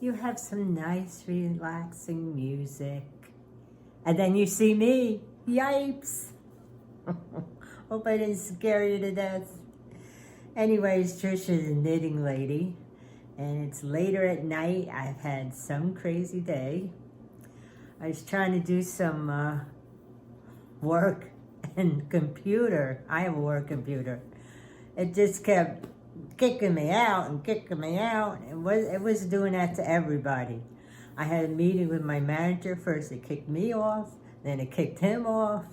you have some nice, relaxing music. And then you see me. Yipes. Hope I didn't scare you to death. Anyways, Trish is a knitting lady. And it's later at night. I've had some crazy day. I was trying to do some work and computer. I have a work computer. It just kept kicking me out and kicking me out. It was doing that to everybody. I had a meeting with my manager. First it kicked me off, then it kicked him off.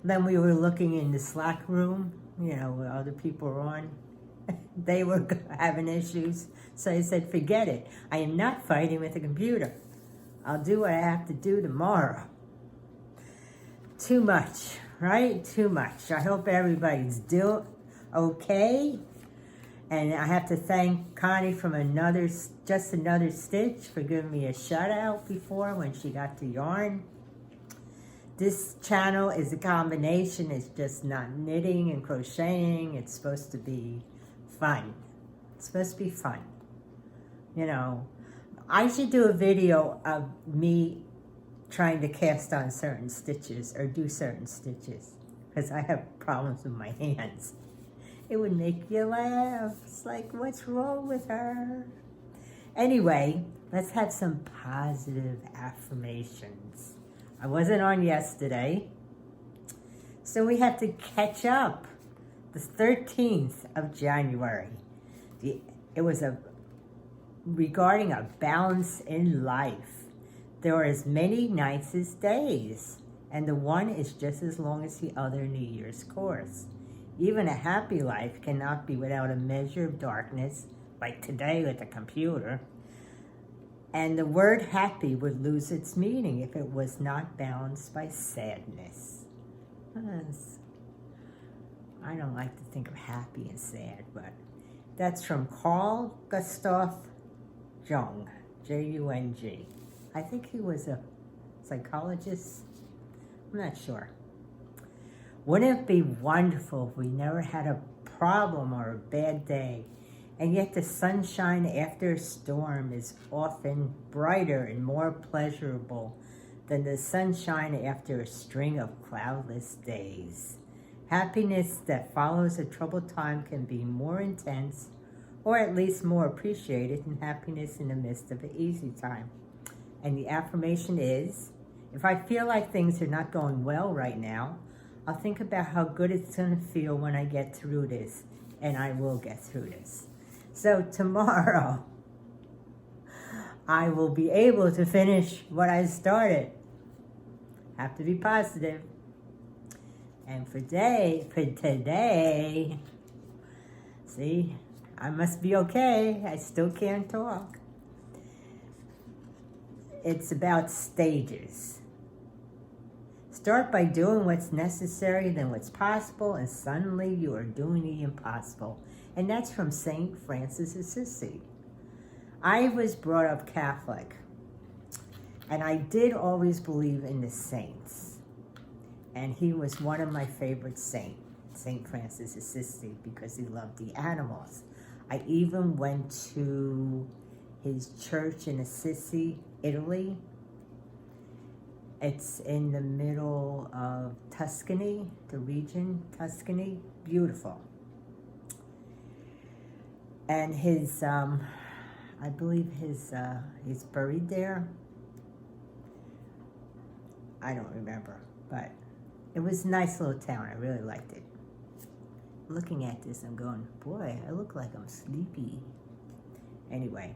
Then we were looking in the Slack room, where other people were on. They were having issues. So I said, forget it. I am not fighting with the computer. I'll do what I have to do tomorrow. Too much, right? Too much. I hope everybody's still okay. And I have to thank Connie from Just Another Stitch for giving me a shout out before when she got to yarn. This channel is a combination. It's just not knitting and crocheting. It's supposed to be fun. It's supposed to be fun. I should do a video of me trying to cast on certain stitches or do certain stitches because I have problems with my hands. It would make you laugh. It's like, what's wrong with her? Anyway, let's have some positive affirmations. I wasn't on yesterday, so we have to catch up. The 13th of January. It was regarding a balance in life. There are as many nights as days, and the one is just as long as the other New Year's course. Even a happy life cannot be without a measure of darkness, like today with the computer. And the word happy would lose its meaning if it was not balanced by sadness. I don't like to think of happy and sad, but that's from Carl Gustav Jung, Jung. I think he was a psychologist. I'm not sure. Wouldn't it be wonderful if we never had a problem or a bad day, and yet the sunshine after a storm is often brighter and more pleasurable than the sunshine after a string of cloudless days? Happiness that follows a troubled time can be more intense, or at least more appreciated, than happiness in the midst of an easy time. And the affirmation is, if I feel like things are not going well right now, I'll think about how good it's going to feel when I get through this, and I will get through this. So tomorrow, I will be able to finish what I started. Have to be positive. And for today, see, I must be okay. I still can't talk. It's about stages. Start by doing what's necessary, then what's possible, and suddenly you are doing the impossible. And that's from St. Francis of Assisi. I was brought up Catholic, and I did always believe in the saints. And he was one of my favorite saints, St. Francis of Assisi, because he loved the animals. I even went to his church in Assisi, Italy. It's in the middle of Tuscany, the region, Tuscany. Beautiful. And his, I believe he's buried there. I don't remember, but it was a nice little town. I really liked it. Looking at this, I'm going, boy, I look like I'm sleepy. Anyway,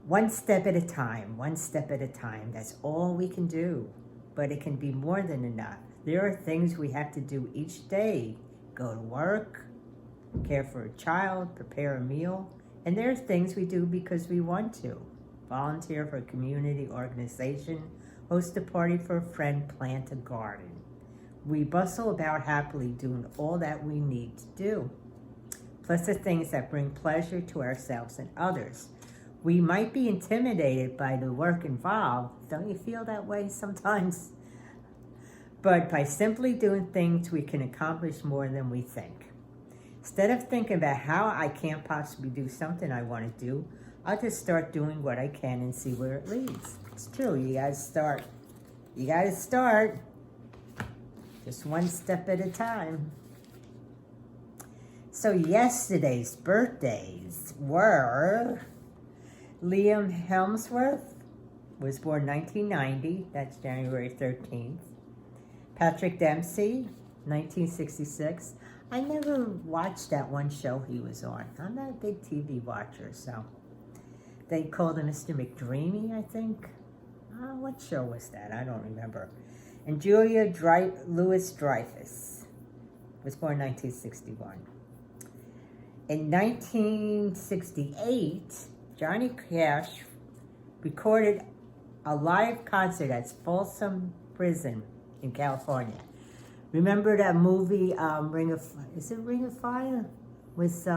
one step at a time, one step at a time. That's all we can do, but it can be more than enough. There are things we have to do each day. Go to work, care for a child, prepare a meal, and there are things we do because we want to. Volunteer for a community organization, host a party for a friend, plant a garden. We bustle about happily doing all that we need to do, plus the things that bring pleasure to ourselves and others. We might be intimidated by the work involved. Don't you feel that way sometimes? But by simply doing things, we can accomplish more than we think. Instead of thinking about how I can't possibly do something I want to do, I'll just start doing what I can and see where it leads. It's true, you gotta start. You gotta start. Just one step at a time. So yesterday's birthdays were Liam Hemsworth was born 1990. That's January 13th. Patrick Dempsey, 1966. I never watched that one show he was on. I'm not a big TV watcher, so. They called him Mr. McDreamy, I think. What show was that? I don't remember. And Julia Louis-Dreyfus was born 1961. In 1968, Johnny Cash recorded a live concert at Folsom Prison in California. Remember that movie, Ring of Fire? With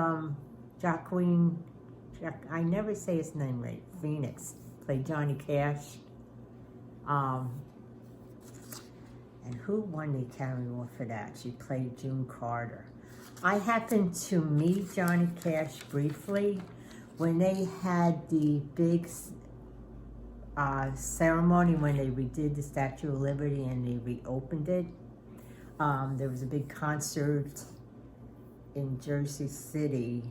I never say his name right. Phoenix played Johnny Cash. And who won the Academy Award for that? She played June Carter. I happened to meet Johnny Cash briefly when they had the big ceremony when they redid the Statue of Liberty and they reopened it. There was a big concert in Jersey City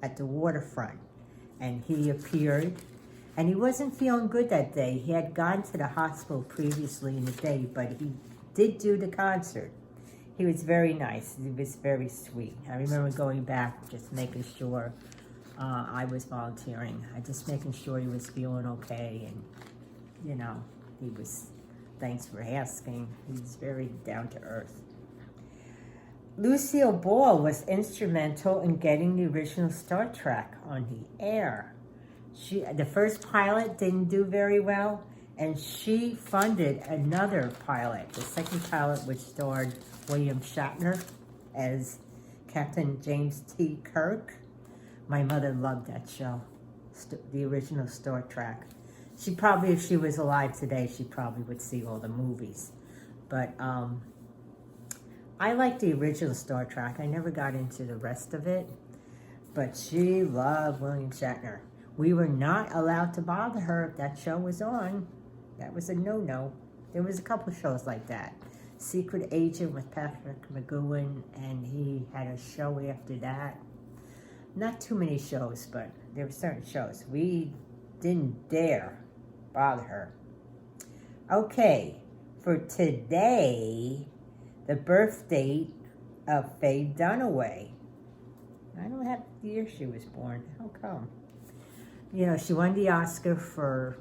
at the waterfront, and he appeared, and he wasn't feeling good that day. He had gone to the hospital previously in the day, but he did do the concert. He was very nice. He was very sweet. I remember going back, just making sure I was volunteering. Just making sure he was feeling okay, and he was, thanks for asking. He's very down to earth. Lucille Ball was instrumental in getting the original Star Trek on the air. The first pilot didn't do very well, and she funded another pilot, the second pilot, which starred William Shatner as Captain James T. Kirk. My mother loved that show, the original Star Trek. She probably, if she was alive today, she probably would see all the movies. But I like the original Star Trek. I never got into the rest of it, but she loved William Shatner. We were not allowed to bother her if that show was on. That was a no-no. There was a couple shows like that. Secret Agent with Patrick McGowan, and he had a show after that. Not too many shows, but there were certain shows. We didn't dare bother her. Okay, for today, the birth date of Faye Dunaway. I don't have the year she was born. How come? She won the Oscar for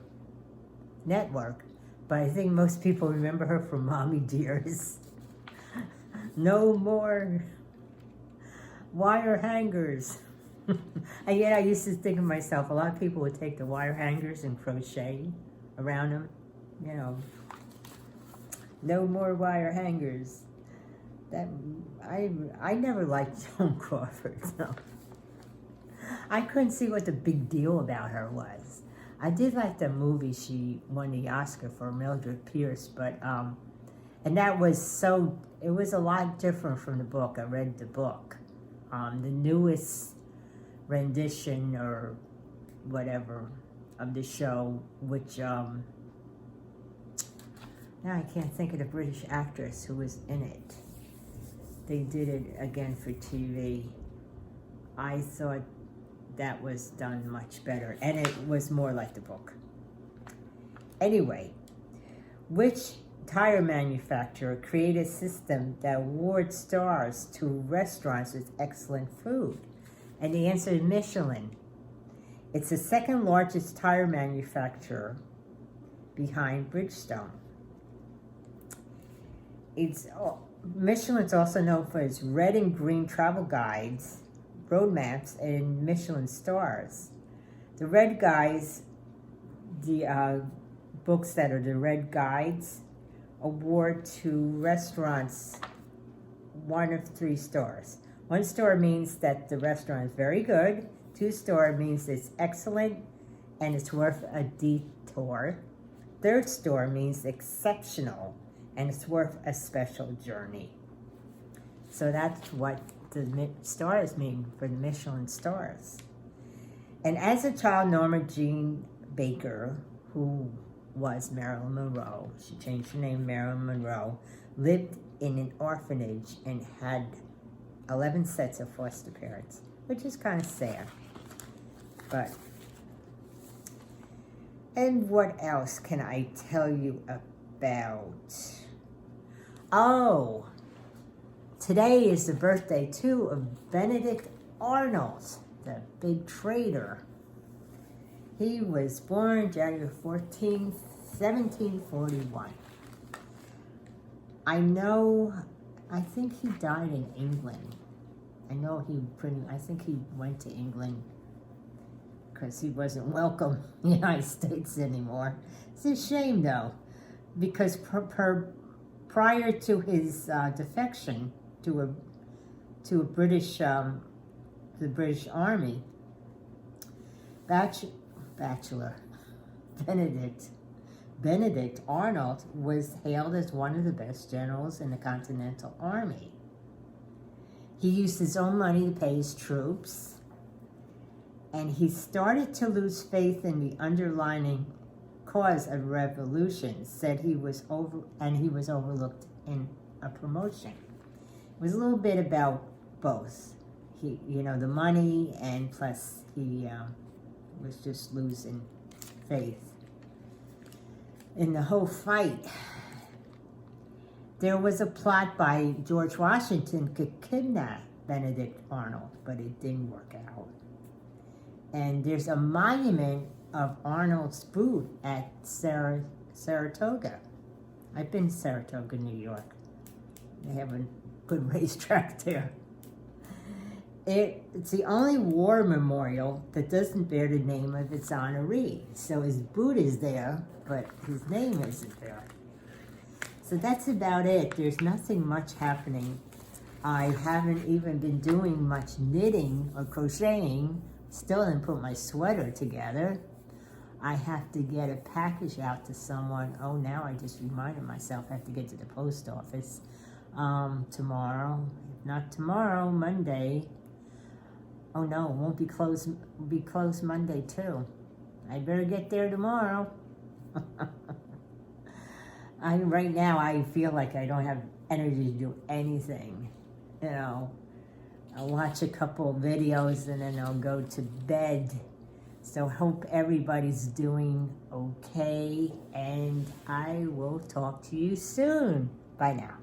Network, but I think most people remember her from Mommy Dearest. No more wire hangers. And yet I used to think of myself, a lot of people would take the wire hangers and crochet around them. No more wire hangers. That I never liked Joan Crawford, so I couldn't see what the big deal about her was. I did like the movie she won the Oscar for, Mildred Pierce, but and that was it was a lot different from the book. I read the book. The newest rendition or whatever of the show, which now I can't think of the British actress who was in it. They did it again for TV. I thought that was done much better, and it was more like the book. Anyway, which tire manufacturer created a system that awards stars to restaurants with excellent food? And the answer is Michelin. It's the second largest tire manufacturer behind Bridgestone. Michelin's also known for its red and green travel guides, road maps, and Michelin stars. The red guides, the books that are the red guides, award to restaurants 1 of 3 stars. 1 star means that the restaurant is very good. 2 star means it's excellent and it's worth a detour. 3rd star means exceptional and it's worth a special journey. So that's what the stars mean for the Michelin stars. And as a child, Norma Jean Baker, who was Marilyn Monroe, she changed her name, Marilyn Monroe, lived in an orphanage and had 11 sets of foster parents, which is kind of sad. But, and what else can I tell you about? Oh, today is the birthday, too, of Benedict Arnold, the big trader. He was born January 14th, 1741. I think he died in England. I think he went to England because he wasn't welcome in the United States anymore. It's a shame, though, because prior to his defection to a British, the British Army, Bachelor Benedict Arnold was hailed as one of the best generals in the Continental Army. He used his own money to pay his troops, and he started to lose faith in the underlying cause of revolution. Said he was overlooked in a promotion. It was a little bit about both. The money, and plus he was just losing faith in the whole fight. There was a plot by George Washington to kidnap Benedict Arnold, but it didn't work out. And there's a monument of Arnold's boot at Saratoga. I've been to Saratoga, New York. They have a good racetrack there. It's the only war memorial that doesn't bear the name of its honoree. So his boot is there, but his name isn't there. So that's about it. There's nothing much happening. I haven't even been doing much knitting or crocheting. Still didn't put my sweater together. I have to get a package out to someone. Oh, now I just reminded myself I have to get to the post office tomorrow. If not tomorrow, Monday. Oh no, it won't be closed. It'll be closed Monday too. I better get there tomorrow. Right now I feel like I don't have energy to do anything. I'll watch a couple of videos and then I'll go to bed. So hope everybody's doing okay, and I will talk to you soon. Bye now.